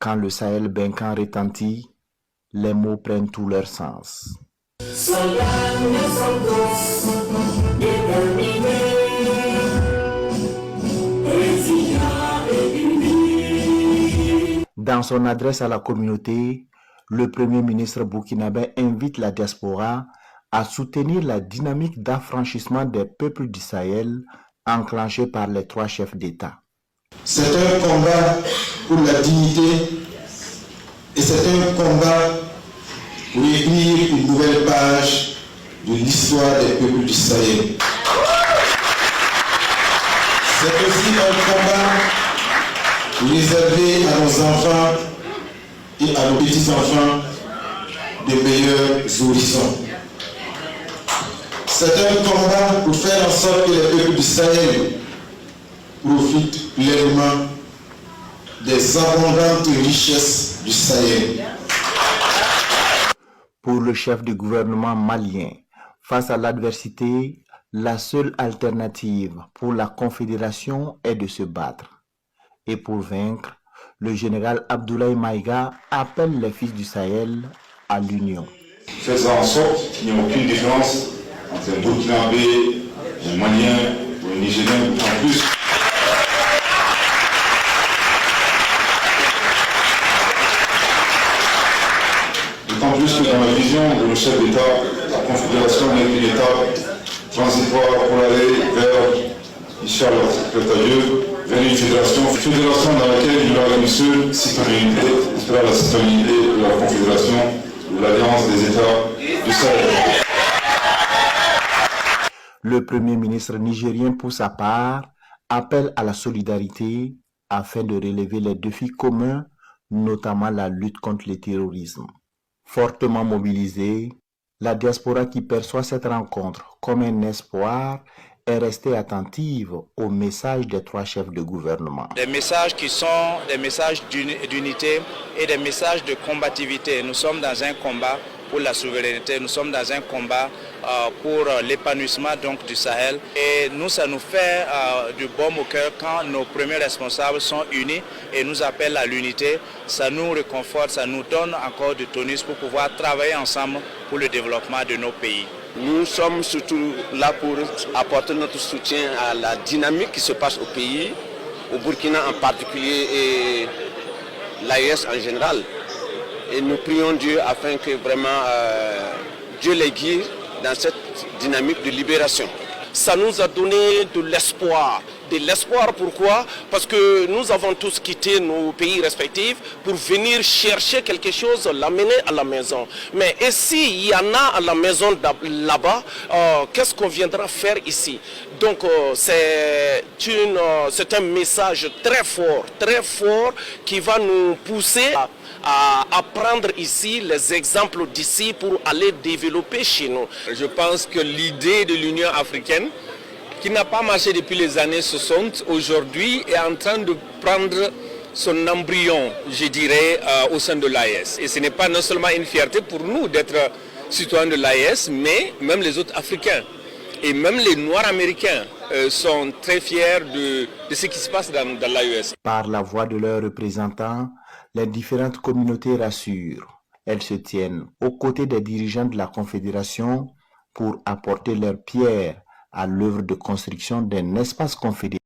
Quand le Sahel Benkan retentit, les mots prennent tout leur sens. Soldats, nous sommes tous déterminés, résilients et unis. Dans son adresse à la communauté, le Premier ministre burkinabé invite la diaspora à soutenir la dynamique d'affranchissement des peuples du Sahel enclenchée par les 3 chefs d'État. C'est un combat pour la dignité et c'est un combat pour écrire une nouvelle page de l'histoire des peuples du Sahel. C'est aussi un combat réservé à nos enfants et à nos petits-enfants de meilleurs horizons. C'est un combat pour faire en sorte que les peuples du Sahel profitent pleinement des abondantes richesses du Sahel. Pour le chef du gouvernement malien, face à l'adversité, la seule alternative pour la Confédération est de se battre. Et pour vaincre, le général Abdoulaye Maïga appelle les fils du Sahel à l'union. Faisant en sorte qu'il n'y ait aucune différence entre un Burkinabé, un Malien ou un Nigérien, en plus. D'autant plus que dans la vision de nos chefs d'État, la Confédération n'est qu'une étape transitoire pour aller vers, Inch'Allah, vers une fédération dans laquelle il y aura une seule citoyenneté, la citoyenneté de la Confédération, de l'Alliance des États du Sahel. Le Premier ministre nigérien, pour sa part, appelle à la solidarité afin de relever les défis communs, notamment la lutte contre le terrorisme. Fortement mobilisée, la diaspora qui perçoit cette rencontre comme un espoir est restée attentive aux messages des 3 chefs de gouvernement. Des messages qui sont des messages d'unité et des messages de combativité. Nous sommes dans un combat pour la souveraineté, nous sommes dans un combat pour l'épanouissement donc du Sahel. Et nous, ça nous fait du baume au cœur quand nos premiers responsables sont unis et nous appellent à l'unité. Ça nous réconforte, ça nous donne encore du tonus pour pouvoir travailler ensemble pour le développement de nos pays. Nous sommes surtout là pour apporter notre soutien à la dynamique qui se passe au pays, au Burkina en particulier et l'AES en général. Et nous prions Dieu afin que vraiment Dieu les guide dans cette dynamique de libération. Ça nous a donné de l'espoir. De l'espoir pourquoi? Parce que nous avons tous quitté nos pays respectifs pour venir chercher quelque chose, l'amener à la maison. Mais et s'il y en a à la maison là-bas, qu'est-ce qu'on viendra faire ici? Donc c'est un message très fort qui va nous pousser à apprendre ici les exemples d'ici pour aller développer chez nous. Je pense que l'idée de l'Union africaine, qui n'a pas marché depuis les années 60, aujourd'hui est en train de prendre son embryon, je dirais, au sein de l'AES. Et ce n'est pas non seulement une fierté pour nous d'être citoyens de l'AES, mais même les autres Africains. Et même les Noirs américains sont très fiers de ce qui se passe dans l'AES. Par la voix de leurs représentants, les différentes communautés rassurent. Elles se tiennent aux côtés des dirigeants de la Confédération pour apporter leur pierre à l'œuvre de construction d'un espace confédéré.